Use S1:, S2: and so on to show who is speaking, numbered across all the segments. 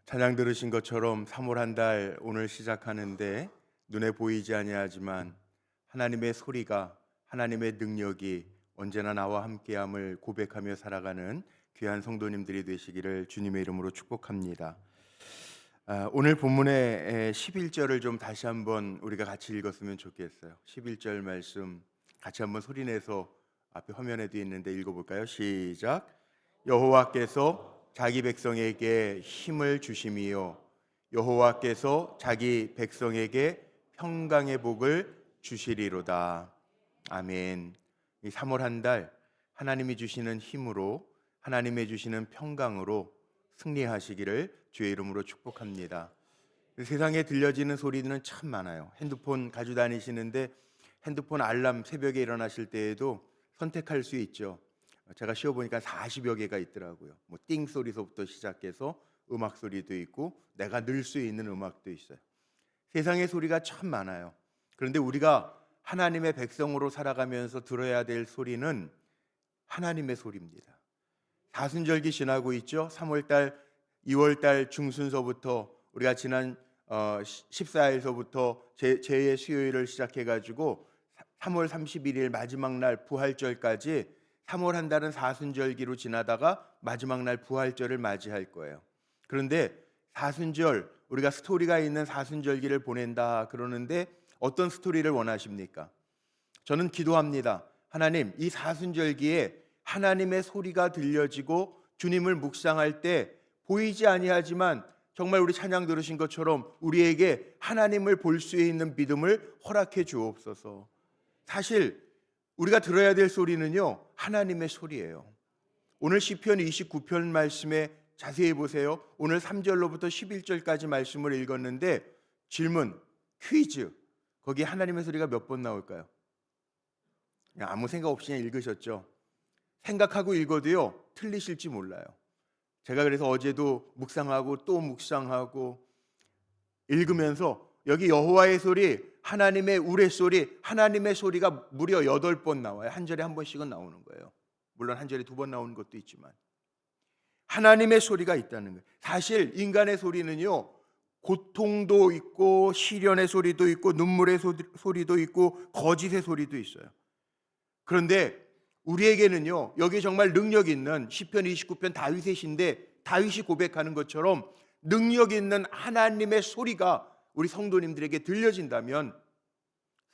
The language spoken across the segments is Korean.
S1: 찬양 들으신 것처럼 3월 한 달 오늘 시작하는데 눈에 보이지 아니하지만 하나님의 소리가, 하나님의 능력이 언제나 나와 함께함을 고백하며 살아가는 귀한 성도님들이 되시기를 주님의 이름으로 축복합니다. 오늘 본문의 11절을 좀 다시 한번 우리가 같이 읽었으면 좋겠어요. 11절 말씀 같이 한번 소리내서 앞에 화면에도 있는데 읽어볼까요? 시작. 여호와께서 자기 백성에게 힘을 주심이요 여호와께서 자기 백성에게 평강의 복을 주시리로다. 아멘. 이 3월 한 달 하나님이 주시는 힘으로, 하나님이 주시는 평강으로 승리하시기를 주의 이름으로 축복합니다. 세상에 들려지는 소리는 참 많아요. 핸드폰 가지고 다니시는데 핸드폰 알람 새벽에 일어나실 때에도 선택할 수 있죠. 제가 쉬어보니까 40여 개가 있더라고요. 뭐 띵 소리서부터 시작해서 음악 소리도 있고 내가 늘 수 있는 음악도 있어요. 세상의 소리가 참 많아요. 그런데 우리가 하나님의 백성으로 살아가면서 들어야 될 소리는 하나님의 소리입니다. 사순절기 지나고 있죠. 3월달, 2월달 중순서부터 우리가 지난 14일서부터 제2의 수요일을 시작해가지고 3월 31일 마지막 날 부활절까지 3월 한 달은 사순절기로 지나다가 마지막 날 부활절을 맞이할 거예요. 그런데 사순절, 우리가 스토리가 있는 사순절기를 보낸다 그러는데 어떤 스토리를 원하십니까? 저는 기도합니다. 하나님, 이 사순절기에 하나님의 소리가 들려지고 주님을 묵상할 때 보이지 아니하지만 정말 우리 찬양 들으신 것처럼 우리에게 하나님을 볼 수 있는 믿음을 허락해 주옵소서. 사실 우리가 들어야 될 소리는요, 하나님의 소리예요. 오늘 시편 29편 말씀에 자세히 보세요. 오늘 3절로부터 11절까지 말씀을 읽었는데 질문, 퀴즈. 거기 하나님의 소리가 몇 번 나올까요? 그냥 아무 생각 없이 그냥 읽으셨죠? 생각하고 읽어도요, 틀리실지 몰라요. 제가 그래서 어제도 묵상하고 또 묵상하고 읽으면서 여기 여호와의 소리, 하나님의 우레소리, 하나님의 소리가 무려 8번 나와요. 한 절에 한 번씩은 나오는 거예요. 물론 한 절에 2번 나오는 것도 있지만 하나님의 소리가 있다는 거예요. 사실 인간의 소리는요, 고통도 있고 시련의 소리도 있고 눈물의 소리도 있고 거짓의 소리도 있어요. 그런데 우리에게는요, 여기 정말 능력 있는 시편 29편 다윗의 시인데 다윗이 고백하는 것처럼 능력 있는 하나님의 소리가 우리 성도님들에게 들려진다면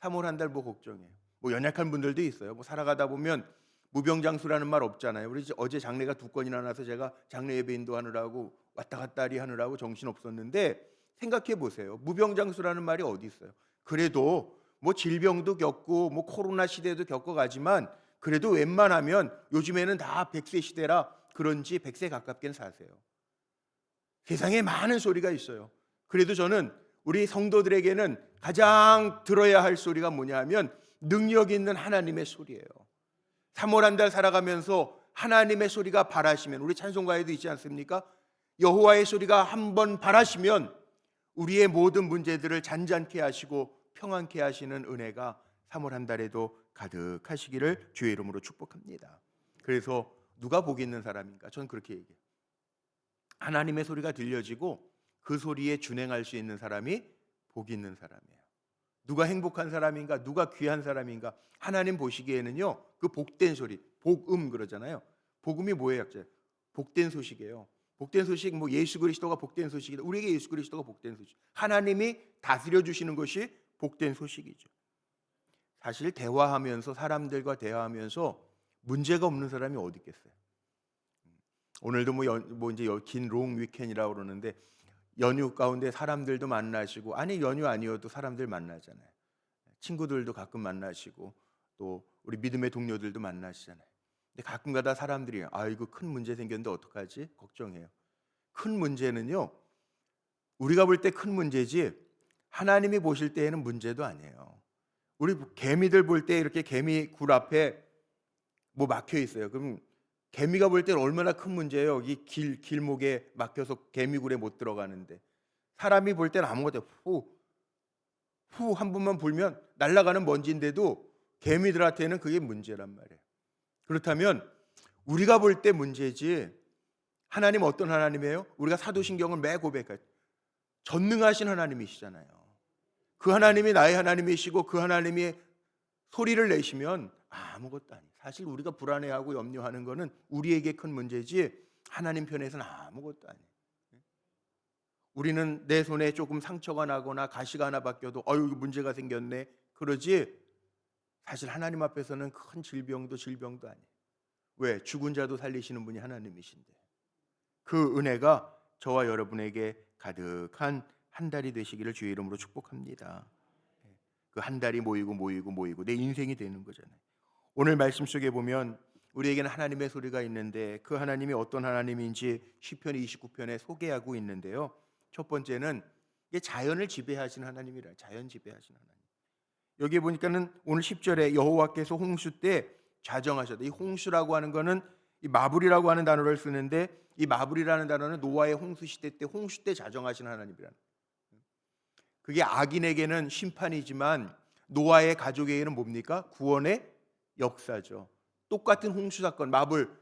S1: 3월 한 달 뭐 걱정해요. 뭐 연약한 분들도 있어요. 뭐 살아가다 보면 무병장수라는 말 없잖아요. 우리 어제 장례가 2건이나 나서 제가 장례 예배 인도하느라고 왔다 갔다 하느라고 정신 없었는데 생각해 보세요. 무병장수라는 말이 어디 있어요? 그래도 뭐 질병도 겪고 뭐 코로나 시대도 겪어가지만 그래도 웬만하면 요즘에는 다 100세 시대라 그런지 100세 가깝게는 사세요. 세상에 많은 소리가 있어요. 그래도 저는 우리 성도들에게는 가장 들어야 할 소리가 뭐냐 하면 능력 있는 하나님의 소리예요. 3월 한 달 살아가면서 하나님의 소리가 발하시면, 우리 찬송가에도 있지 않습니까? 여호와의 소리가 한번 발하시면 우리의 모든 문제들을 잔잔케 하시고 평안케 하시는 은혜가 3월 한 달에도 가득하시기를 주의 이름으로 축복합니다. 그래서 누가 복 있는 사람인가? 저는 그렇게 얘기해요. 하나님의 소리가 들려지고 그 소리에 준행할 수 있는 사람이 복 있는 사람이에요. 누가 행복한 사람인가? 누가 귀한 사람인가? 하나님 보시기에는요, 그 복된 소리, 복음 그러잖아요. 복음이 뭐예요? 복된 소식이에요. 복된 소식, 뭐 예수 그리스도가 복된 소식이다. 우리에게 예수 그리스도가 복된 소식. 하나님이 다스려 주시는 것이 복된 소식이죠. 사실 대화하면서, 사람들과 대화하면서 문제가 없는 사람이 어디 있겠어요? 오늘도 이제 긴 롱 위켄이라고 그러는데 연휴 가운데 사람들도 만나시고, 아니 연휴 아니어도 사람들 만나잖아요. 친구들도 가끔 만나시고 또 우리 믿음의 동료들도 만나시잖아요. 근데 가끔가다 사람들이 아이고 큰 문제 생겼는데 어떡하지? 걱정해요. 큰 문제는요, 우리가 볼 때 큰 문제지 하나님이 보실 때에는 문제도 아니에요. 우리 개미들 볼 때 이렇게 개미 굴 앞에 뭐 막혀 있어요. 그럼 개미가 볼 때는 얼마나 큰 문제예요. 이 길목에 막혀서 개미굴에 못 들어가는데, 사람이 볼 때는 아무것도 후 한 번만 불면 날아가는 먼지인데도 개미들한테는 그게 문제란 말이에요. 그렇다면 우리가 볼 때 문제지 하나님 어떤 하나님이에요? 우리가 사도신경을 매 고백할 때 전능하신 하나님이시잖아요. 그 하나님이 나의 하나님이시고 그 하나님이 소리를 내시면 아무것도 아니에요. 사실 우리가 불안해하고 염려하는 거는 우리에게 큰 문제지 하나님 편에서는 아무것도 아니에요. 우리는 내 손에 조금 상처가 나거나 가시가 하나 바뀌어도 어휴 문제가 생겼네 그러지, 사실 하나님 앞에서는 큰 질병도 아니에요. 왜? 죽은 자도 살리시는 분이 하나님이신데. 그 은혜가 저와 여러분에게 가득한 한 달이 되시기를 주의 이름으로 축복합니다. 그 한 달이 모이고 내 인생이 되는 거잖아요. 오늘 말씀 속에 보면 우리에게는 하나님의 소리가 있는데 그 하나님이 어떤 하나님인지 시편 29편에 소개하고 있는데요. 첫 번째는 이게 자연을 지배하시는 하나님이라. 자연 지배하시는 하나님. 여기 보니까는 오늘 10절에 여호와께서 홍수 때 자정하셨다. 이 홍수라고 하는 거는 이 마블이라고 하는 단어를 쓰는데 이 마블이라는 단어는 노아의 홍수 시대 때 홍수 때 자정하신 하나님이라는. 그게 악인에게는 심판이지만 노아의 가족에게는 뭡니까? 구원의 역사죠. 똑같은 홍수 사건, 마블,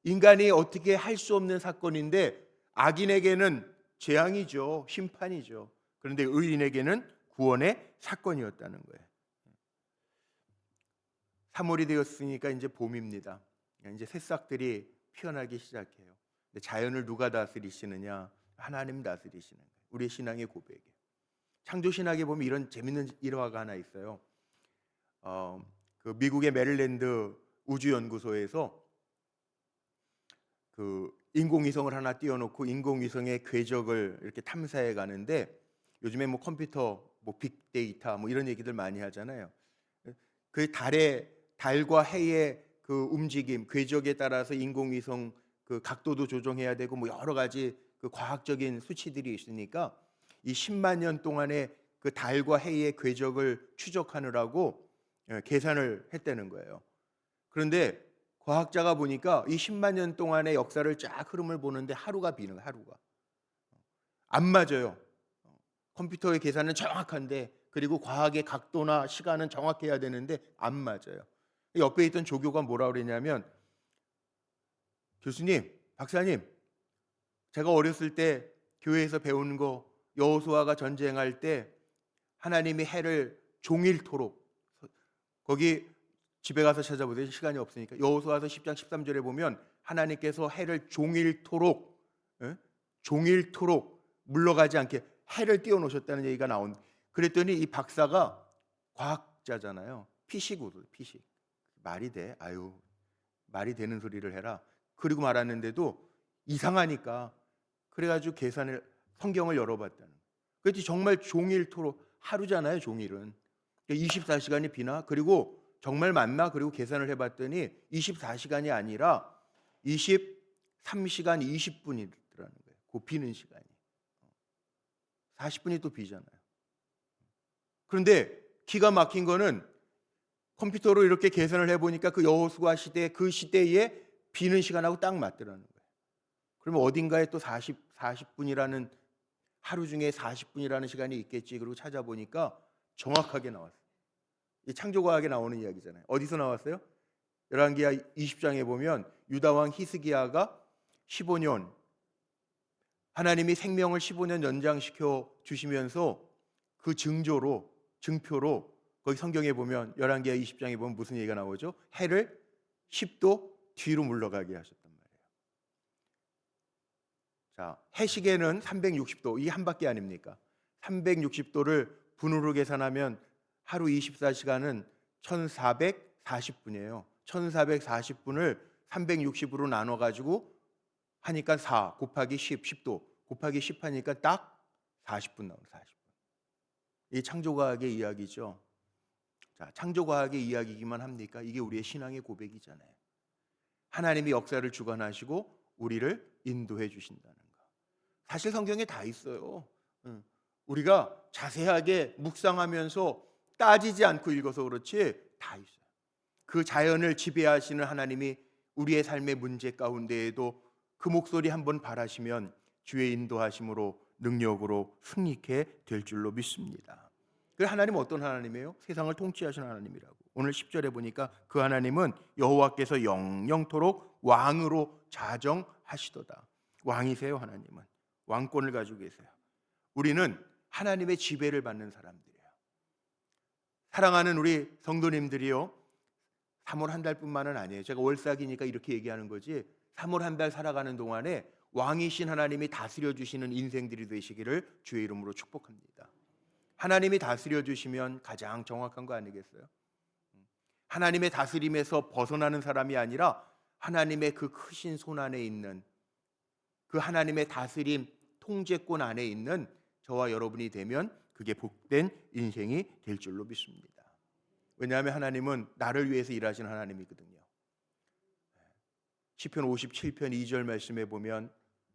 S1: 인간이 어떻게 할 수 없는 사건인데 악인에게는 재앙이죠. 심판이죠. 그런데 의인에게는 구원의 사건이었다는 거예요. 3월이 되었으니까 이제 봄입니다. 이제 새싹들이 피어나기 시작해요. 근데 자연을 누가 다스리시느냐? 하나님 다스리시는 거예요. 우리의 신앙의 고백이에요. 창조신학에 보면 이런 재밌는 일화가 하나 있어요. 그 미국의 메릴랜드 우주연구소에서 그 인공위성을 하나 띄워놓고 인공위성의 궤적을 이렇게 탐사해 가는데, 요즘에 뭐 컴퓨터, 뭐 빅데이터 뭐 이런 얘기들 많이 하잖아요. 그 달과 해의 그 움직임, 궤적에 따라서 인공위성 그 각도도 조정해야 되고 뭐 여러 가지 그 과학적인 수치들이 있으니까 이 10만 년 동안의 그 달과 해의 궤적을 추적하느라고 계산을 했다는 거예요. 그런데 과학자가 보니까 이 10만 년 동안의 역사를 쫙 흐름을 보는데 하루가 비는 거예요. 하루가 안 맞아요. 컴퓨터의 계산은 정확한데, 그리고 과학의 각도나 시간은 정확해야 되는데 안 맞아요. 옆에 있던 조교가 뭐라 그랬냐면, 교수님, 박사님, 제가 어렸을 때 교회에서 배운 거, 여호수아가 전쟁할 때 하나님이 해를 종일토록, 거기 집에 가서 찾아보세요. 시간이 없으니까. 여호수아서 10장 13절에 보면 하나님께서 해를 종일토록 물러가지 않게 해를 띄워 놓으셨다는 얘기가 나온. 그랬더니 이 박사가 과학자잖아요. 피식으로, 피식. 말이 돼? 아유, 말이 되는 소리를 해라. 그리고 말하는데도 이상하니까 그래가지고 성경을 열어봤다는 거예요. 그랬더니 정말 종일토록, 하루잖아요, 종일은. 24시간이 비나? 그리고 정말 맞나? 그리고 계산을 해봤더니 24시간이 아니라 23시간 20분이더라는 거예요. 그 비는 시간이. 40분이 또 비잖아요. 그런데 기가 막힌 거는 컴퓨터로 이렇게 계산을 해보니까 그 여호수아 시대, 그 시대에 비는 시간하고 딱 맞더라는 거예요. 그러면 어딘가에 또 40분이라는, 하루 중에 40분이라는 시간이 있겠지. 그리고 찾아보니까 정확하게 나왔어요. 이 창조과학에 나오는 이야기잖아요. 어디서 나왔어요? 열왕기하 20장에 보면 유다 왕 히스기야가 15년, 하나님이 생명을 15년 연장시켜 주시면서 그 증표로 거기 성경에 보면 열왕기하 20장에 보면 무슨 얘기가 나오죠? 해를 10도 뒤로 물러가게 하셨단 말이에요. 자, 해시계는 360도, 이게 한 바퀴 아닙니까? 360도를 분으로 계산하면 하루 24시간은 1440분이에요. 1440분을 360으로 나눠가지고 하니까 4 곱하기 10, 10도 곱하기 10 하니까 딱 40분 나오는 40분. 이 창조과학의 이야기죠. 자, 창조과학의 이야기이기만 합니까? 이게 우리의 신앙의 고백이잖아요. 하나님이 역사를 주관하시고 우리를 인도해 주신다는 거. 사실 성경에 다 있어요. 우리가 자세하게 묵상하면서 따지지 않고 읽어서 그렇지 다 있어요. 그 자연을 지배하시는 하나님이 우리의 삶의 문제 가운데에도 그 목소리 한번 바라시면 주의 인도하심으로 능력으로 승리케 될 줄로 믿습니다. 그 하나님은 어떤 하나님이에요? 세상을 통치하시는 하나님이라고. 오늘 10절에 보니까 그 하나님은 여호와께서 영영토록 왕으로 자정하시도다. 왕이세요. 하나님은 왕권을 가지고 계세요. 우리는 하나님의 지배를 받는 사람들이에요. 사랑하는 우리 성도님들이요, 3월 한 달뿐만은 아니에요. 제가 월삭이니까 이렇게 얘기하는 거지, 3월 한 달 살아가는 동안에 왕이신 하나님이 다스려 주시는 인생들이 되시기를 주의 이름으로 축복합니다. 하나님이 다스려 주시면 가장 정확한 거 아니겠어요? 하나님의 다스림에서 벗어나는 사람이 아니라 하나님의 그 크신 손 안에 있는, 그 하나님의 다스림 통제권 안에 있는 저와 여러분이 되면 그게 복된 인생이 될 줄로 믿습니다. 왜냐하면 하나님은 나를 위해서 일하시는 하나님이거든요. 시편 57편 2절 말씀에 보면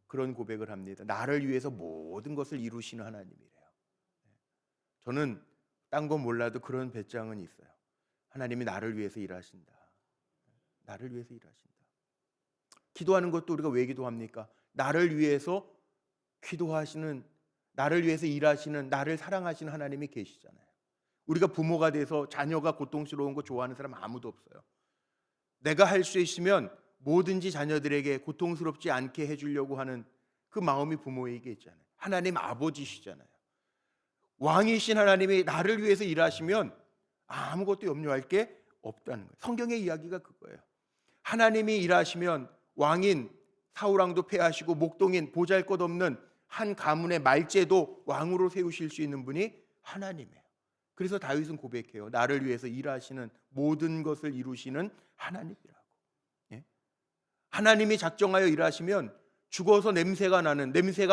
S1: 그런 고백을 합니다. 나를 위해서 모든 것을 이루시는 하나님이래요. 저는 딴 건 몰라도 그런 배짱은 있어요. 하나님이 나를 위해서 일하신다. 나를 위해서 일하신다. 기도하는 것도 우리가 왜 기도합니까? 나를 위해서 기도하시는, 나를 위해서 일하시는, 나를 사랑하시는 하나님이 계시잖아요. 우리가 부모가 돼서 자녀가 고통스러운 거 좋아하는 사람 아무도 없어요. 내가 할 수 있으면 뭐든지 자녀들에게 고통스럽지 않게 해주려고 하는 그 마음이 부모에게 있잖아요. 하나님 아버지시잖아요. 왕이신 하나님이 나를 위해서 일하시면 아무것도 염려할 게 없다는 거예요. 성경의 이야기가 그거예요. 하나님이 일하시면 왕인 사울왕도 패하시고 목동인 보잘것없는 한 가문의 말제도 왕으로 세우실 수 있는 분이 하나님이에요. 그래서 다윗은 고백해요. 나를 위해서 일하시는, 모든 것을 이루시는 하나님이라고. 예? 하나님이 작정하여 일하시면 죽어서 냄새가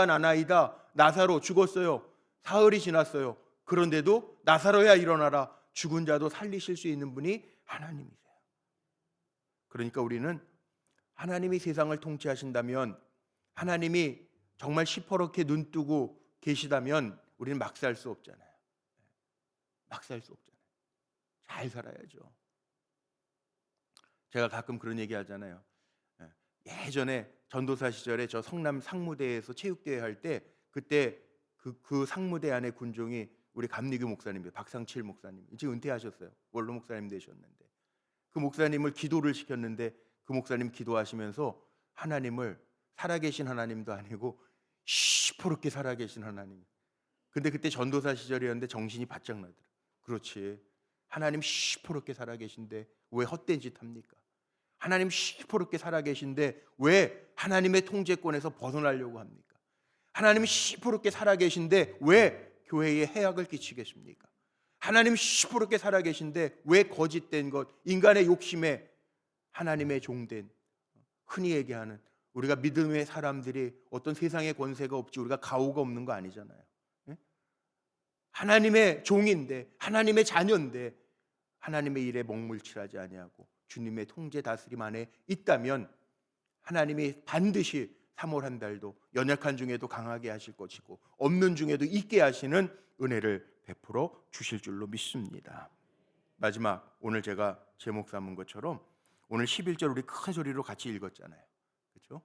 S1: 나나이다. 나사로 죽었어요. 사흘이 지났어요. 그런데도 나사로야 일어나라. 죽은 자도 살리실 수 있는 분이 하나님이세요. 그러니까 우리는 하나님이 세상을 통치하신다면, 하나님이 정말 시퍼렇게 눈 뜨고 계시다면 우리는 막 살 수 없잖아요. 막 살 수 없잖아요. 잘 살아야죠. 제가 가끔 그런 얘기 하잖아요. 예전에 전도사 시절에 저 성남 상무대에서 체육대회 할 때, 그때 그 상무대 안에 군종이 우리 감리교 목사님이에요. 박상칠 목사님. 지금 은퇴하셨어요. 원로 목사님 되셨는데, 그 목사님을 기도를 시켰는데 그 목사님 기도하시면서 하나님을 살아계신 하나님도 아니고 시퍼렇게 살아계신 하나님. 근데 그때 전도사 시절이었는데 정신이 바짝 나더라고요. 그렇지, 하나님 시퍼렇게 살아계신데 왜 헛된 짓 합니까? 하나님 시퍼렇게 살아계신데 왜 하나님의 통제권에서 벗어나려고 합니까? 하나님 시퍼렇게 살아계신데 왜 교회에 해악을 끼치겠습니까? 하나님 시퍼렇게 살아계신데 왜 거짓된 것, 인간의 욕심에 하나님의 종된, 흔히 얘기하는 우리가 믿음의 사람들이 어떤 세상의 권세가 없지 우리가 가오가 없는 거 아니잖아요. 예? 하나님의 종인데, 하나님의 자녀인데 하나님의 일에 먹물칠하지 아니하고 주님의 통제 다스림 안에 있다면 하나님이 반드시 3월 한 달도 연약한 중에도 강하게 하실 것이고 없는 중에도 있게 하시는 은혜를 베풀어 주실 줄로 믿습니다. 마지막, 오늘 제가 제목 삼은 것처럼 오늘 11절 우리 큰 소리로 같이 읽었잖아요. 그렇죠?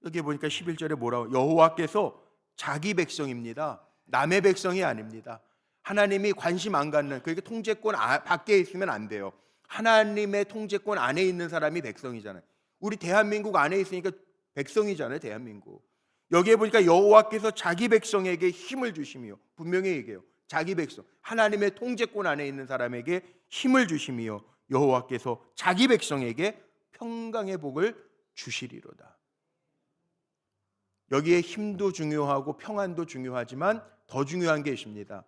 S1: 여기 보니까 11절에 뭐라고? 여호와께서 자기 백성입니다. 남의 백성이 아닙니다. 하나님이 관심 안 갖는, 그러니까 통제권 밖에 있으면 안 돼요. 하나님의 통제권 안에 있는 사람이 백성이잖아요. 우리 대한민국 안에 있으니까 백성이잖아요. 대한민국. 여기에 보니까 여호와께서 자기 백성에게 힘을 주시며, 분명히 얘기해요. 자기 백성, 하나님의 통제권 안에 있는 사람에게 힘을 주시며 여호와께서 자기 백성에게 평강의 복을 주시리로다. 여기에 힘도 중요하고 평안도 중요하지만 더 중요한 게 있습니다.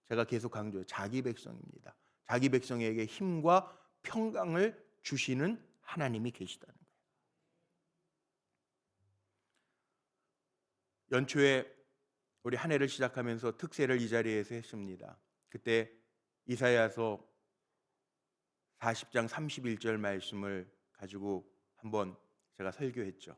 S1: 제가 계속 강조해요. 자기 백성입니다. 자기 백성에게 힘과 평강을 주시는 하나님이 계시다는 거예요. 연초에 우리 한 해를 시작하면서 특세를 이 자리에서 했습니다. 그때 이사야서 40장 31절 말씀을 가지고 한번 제가 설교했죠.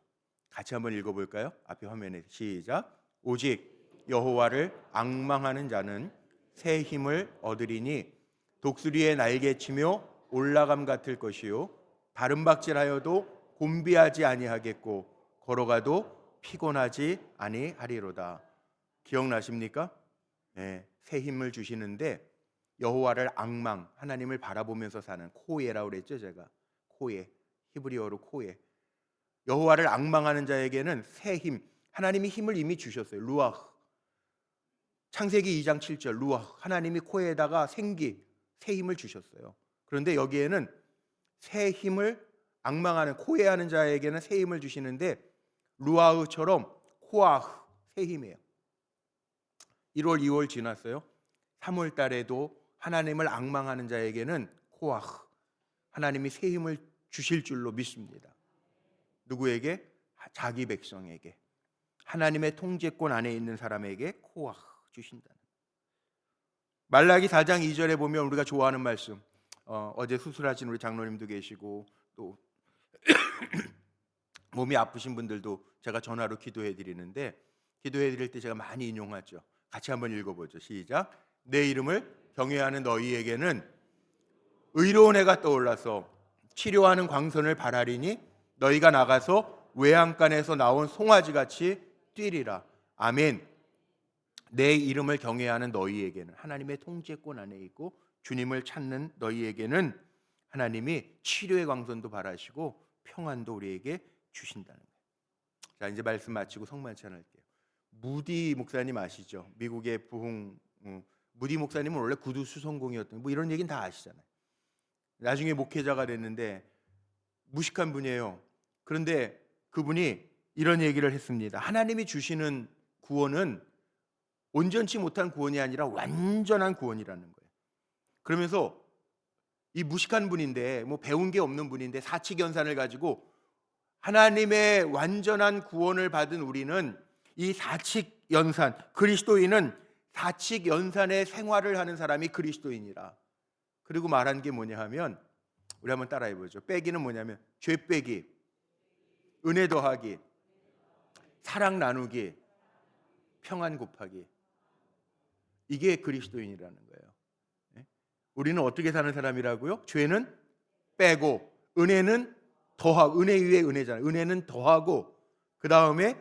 S1: 같이 한번 읽어볼까요? 앞에 화면에 시작. 오직 여호와를 앙망하는 자는 새 힘을 얻으리니 독수리의 날개치며 올라감 같을 것이요 다름박질하여도 곤비하지 아니하겠고 걸어가도 피곤하지 아니하리로다. 기억나십니까? 네, 새 힘을 주시는데 여호와를 앙망, 하나님을 바라보면서 사는 코예라고 그랬죠. 제가 코예, 히브리어로 코예. 여호와를 앙망하는 자에게는 새 힘, 하나님이 힘을 이미 주셨어요. 루아흐. 창세기 2장 7절 루아흐, 하나님이 코에다가 생기, 새 힘을 주셨어요. 그런데 여기에는 새 힘을 앙망하는, 코에하는 자에게는 새 힘을 주시는데 루아흐처럼 코아흐, 새 힘이에요. 1월, 2월 지났어요. 3월 달에도 하나님을 앙망하는 자에게는 코아흐, 하나님이 새 힘을 주실 줄로 믿습니다. 누구에게? 자기 백성에게, 하나님의 통제권 안에 있는 사람에게 코아흐 주신다는. 말라기 4장 2절에 보면 우리가 좋아하는 말씀, 어제 수술하신 우리 장로님도 계시고 또 몸이 아프신 분들도 제가 전화로 기도해 드리는데, 기도해 드릴 때 제가 많이 인용하죠. 같이 한번 읽어보죠. 시작. 내 이름을 경외하는 너희에게는 의로운 해가 떠올라서 치료하는 광선을 발하리니 너희가 나가서 외양간에서 나온 송아지같이 뛰리라. 아멘. 내 이름을 경외하는 너희에게는, 하나님의 통제권 안에 있고 주님을 찾는 너희에게는 하나님이 치료의 광선도 발하시고 평안도 우리에게 주신다는 거예요. 자, 이제 말씀 마치고 성만찬 할게요. 무디 목사님 아시죠? 미국의 부흥, 무디 목사님은 원래 구두 수성공이었던, 뭐 이런 얘기는 다 아시잖아요. 나중에 목회자가 됐는데 무식한 분이에요. 그런데 그분이 이런 얘기를 했습니다. 하나님이 주시는 구원은 온전치 못한 구원이 아니라 완전한 구원이라는 거예요. 그러면서 이 무식한 분인데, 뭐 배운 게 없는 분인데 사칙연산을 가지고 하나님의 완전한 구원을 받은 우리는 이 사칙연산, 그리스도인은 사칙연산의 생활을 하는 사람이 그리스도인이라. 그리고 말한 게 뭐냐 하면, 우리 한번 따라해 보죠. 빼기는 뭐냐면 죄 빼기, 은혜 더하기, 사랑 나누기, 평안 곱하기. 이게 그리스도인이라는 거예요. 우리는 어떻게 사는 사람이라고요? 죄는 빼고 은혜는 더하고, 은혜 위에 은혜잖아요. 은혜는 더하고, 그 다음에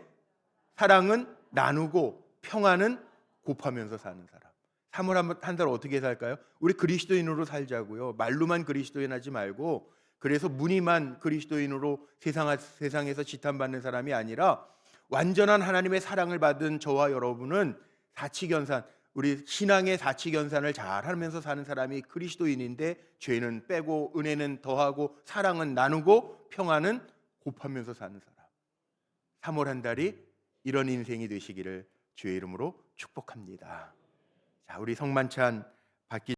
S1: 사랑은 나누고 평안은 곱하면서 사는 사람. 3월 한 달 어떻게 살까요? 우리 그리스도인으로 살자고요. 말로만 그리스도인 하지 말고, 그래서 무늬만 그리스도인으로 세상에서 지탄받는 사람이 아니라 완전한 하나님의 사랑을 받은 저와 여러분은 사칙연산, 우리 신앙의 사칙연산을 잘 하면서 사는 사람이 그리스도인인데, 죄는 빼고 은혜는 더하고 사랑은 나누고 평안은 곱하면서 사는 사람. 3월 한 달이 이런 인생이 되시기를 주의 이름으로 축복합니다. 자, 우리 성만찬 받기